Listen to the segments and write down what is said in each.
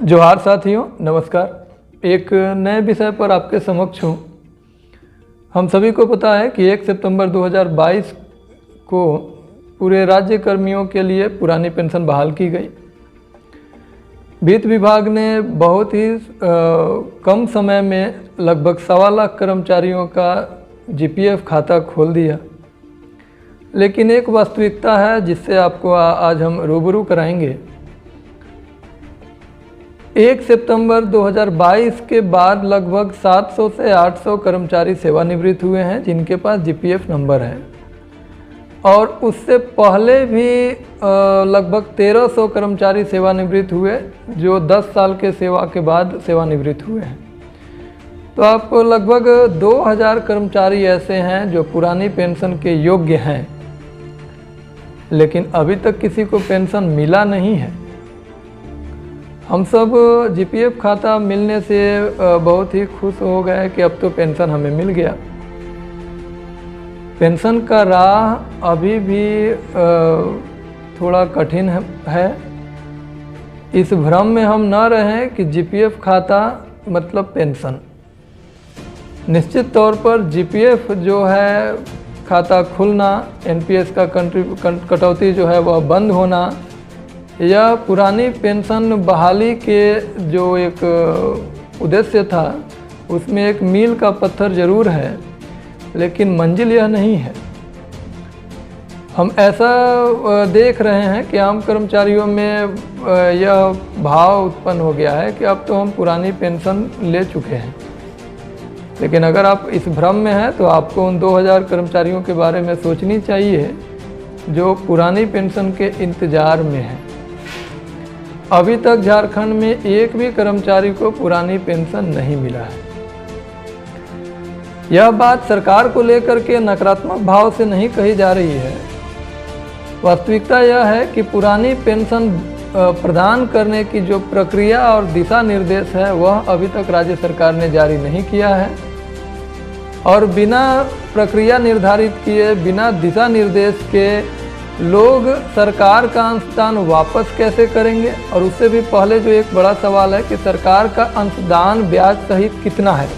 जोहार साथियों, नमस्कार। एक नए विषय पर आपके समक्ष हूँ। हम सभी को पता है कि 1 सितंबर 2022 को पूरे राज्य कर्मियों के लिए पुरानी पेंशन बहाल की गई। वित्त विभाग ने बहुत ही कम समय में लगभग 1.25 लाख कर्मचारियों का जीपीएफ खाता खोल दिया। लेकिन एक वास्तविकता है जिससे आपको आज हम रूबरू कराएंगे। 1 सितंबर 2022 के बाद लगभग 700 से 800 कर्मचारी सेवानिवृत्त हुए हैं जिनके पास जीपीएफ नंबर है, और उससे पहले भी लगभग 1300 कर्मचारी सेवानिवृत्त हुए जो 10 साल के सेवा के बाद सेवानिवृत्त हुए हैं। तो आपको लगभग 2000 कर्मचारी ऐसे हैं जो पुरानी पेंशन के योग्य हैं, लेकिन अभी तक किसी को पेंशन मिला नहीं है। हम सब जीपीएफ खाता मिलने से बहुत ही खुश हो गए कि अब तो पेंशन हमें मिल गया। पेंशन का राह अभी भी थोड़ा कठिन है। इस भ्रम में हम न रहें कि जीपीएफ खाता मतलब पेंशन। निश्चित तौर पर जीपीएफ जो है खाता खुलना, एनपीएस का कटौती जो है वह बंद होना, यह पुरानी पेंशन बहाली के जो एक उद्देश्य था उसमें एक मील का पत्थर जरूर है, लेकिन मंजिल यह नहीं है। हम ऐसा देख रहे हैं कि आम कर्मचारियों में यह भाव उत्पन्न हो गया है कि अब तो हम पुरानी पेंशन ले चुके हैं। लेकिन अगर आप इस भ्रम में हैं तो आपको उन 2000 कर्मचारियों के बारे में सोचनी चाहिए जो पुरानी पेंशन के इंतज़ार में हैं। अभी तक झारखंड में एक भी कर्मचारी को पुरानी पेंशन नहीं मिला है। यह बात सरकार को लेकर के नकारात्मक भाव से नहीं कही जा रही है। वास्तविकता यह है कि पुरानी पेंशन प्रदान करने की जो प्रक्रिया और दिशा निर्देश है वह अभी तक राज्य सरकार ने जारी नहीं किया है, और बिना प्रक्रिया निर्धारित किए, बिना दिशा निर्देश के लोग सरकार का अंशदान वापस कैसे करेंगे। और उससे भी पहले जो एक बड़ा सवाल है कि सरकार का अंशदान ब्याज सहित कितना है,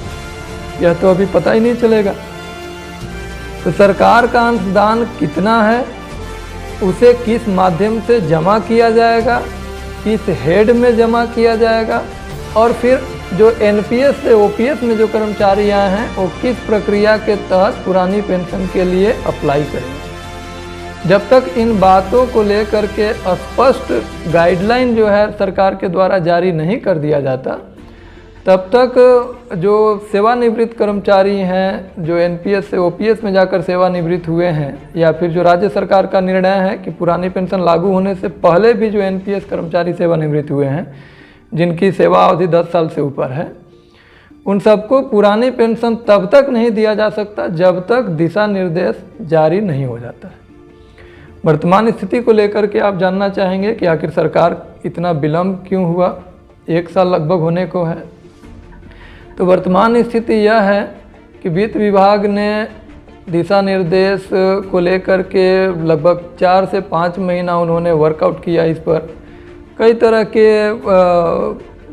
यह तो अभी पता ही नहीं चलेगा। तो सरकार का अंशदान कितना है, उसे किस माध्यम से जमा किया जाएगा, किस हेड में जमा किया जाएगा, और फिर जो एनपीएस से ओपीएस में जो कर्मचारी आए हैं वो किस प्रक्रिया के तहत पुरानी पेंशन के लिए अप्लाई करेंगे। जब तक इन बातों को लेकर के स्पष्ट गाइडलाइन जो है सरकार के द्वारा जारी नहीं कर दिया जाता, तब तक जो सेवानिवृत्त कर्मचारी हैं, जो एनपीएस से ओपीएस में जाकर सेवानिवृत्त हुए हैं, या फिर जो राज्य सरकार का निर्णय है कि पुरानी पेंशन लागू होने से पहले भी जो एनपीएस कर्मचारी सेवानिवृत्त हुए हैं जिनकी सेवा अवधि 10 साल से ऊपर है, उन सबको पुरानी पेंशन तब तक नहीं दिया जा सकता जब तक दिशा निर्देश जारी नहीं हो जाता है। वर्तमान स्थिति को लेकर के आप जानना चाहेंगे कि आखिर सरकार इतना विलम्ब क्यों हुआ। 1 साल लगभग होने को है। तो वर्तमान स्थिति यह है कि वित्त विभाग ने दिशा निर्देश को लेकर के लगभग 4 से 5 महीना उन्होंने वर्कआउट किया। इस पर कई तरह के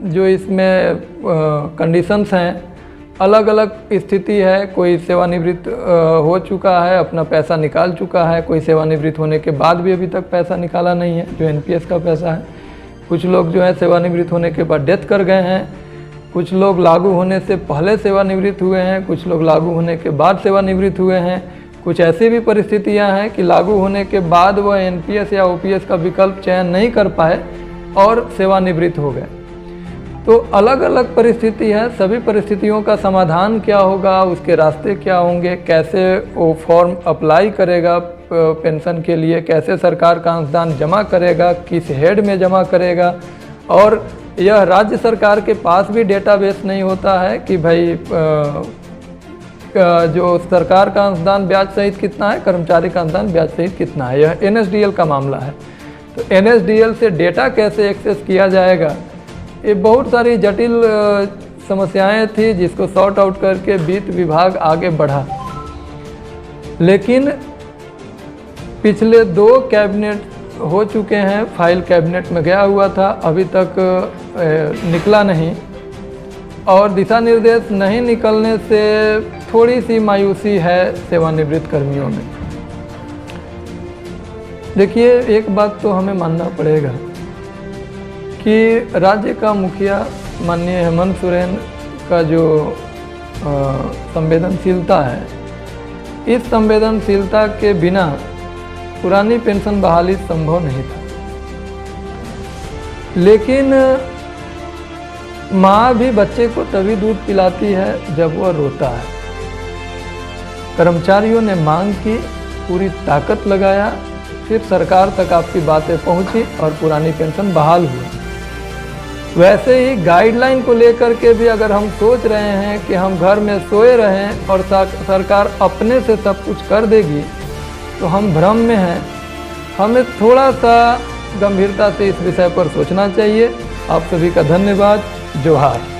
जो इसमें कंडीशंस हैं, अलग अलग स्थिति है। कोई सेवानिवृत्त हो चुका है, अपना पैसा निकाल चुका है, कोई सेवानिवृत्त होने के बाद भी अभी तक पैसा निकाला नहीं है जो एनपीएस का पैसा है। कुछ लोग जो है सेवानिवृत्त होने के बाद डेथ कर गए हैं, कुछ लोग लागू होने से पहले सेवानिवृत्त हुए हैं, कुछ लोग लागू होने के बाद सेवानिवृत्त हुए हैं। कुछ ऐसी भी परिस्थितियां हैं कि लागू होने के बाद वह एनपीएस या ओपीएस का विकल्प चयन नहीं कर पाए और सेवानिवृत्त हो गए। तो अलग अलग परिस्थिति है। सभी परिस्थितियों का समाधान क्या होगा, उसके रास्ते क्या होंगे, कैसे वो फॉर्म अप्लाई करेगा पेंशन के लिए, कैसे सरकार का अंशदान जमा करेगा, किस हेड में जमा करेगा, और यह राज्य सरकार के पास भी डेटाबेस नहीं होता है कि भाई जो सरकार का अंशदान ब्याज सहित कितना है, कर्मचारी का अंशदान ब्याज सहित कितना है। यह एनएसडीएल का मामला है। तो एनएसडीएल से डेटा कैसे एक्सेस किया जाएगा, ये बहुत सारी जटिल समस्याएं थी जिसको सॉर्ट आउट करके वित्त विभाग आगे बढ़ा। लेकिन पिछले 2 कैबिनेट हो चुके हैं, फाइल कैबिनेट में गया हुआ था, अभी तक निकला नहीं, और दिशा निर्देश नहीं निकलने से थोड़ी सी मायूसी है सेवानिवृत्त कर्मियों में। देखिए, एक बात तो हमें मानना पड़ेगा कि राज्य का मुखिया माननीय हेमंत सोरेन का जो संवेदनशीलता है, इस संवेदनशीलता के बिना पुरानी पेंशन बहाली संभव नहीं था। लेकिन माँ भी बच्चे को तभी दूध पिलाती है जब वह रोता है। कर्मचारियों ने मांग की, पूरी ताकत लगाया, फिर सरकार तक आपकी बातें पहुंची और पुरानी पेंशन बहाल हुई। वैसे ही गाइडलाइन को लेकर के भी अगर हम सोच रहे हैं कि हम घर में सोए रहें और सरकार अपने से सब कुछ कर देगी, तो हम भ्रम में हैं। हमें थोड़ा सा गंभीरता से इस विषय पर सोचना चाहिए। आप सभी का धन्यवाद। जोहार।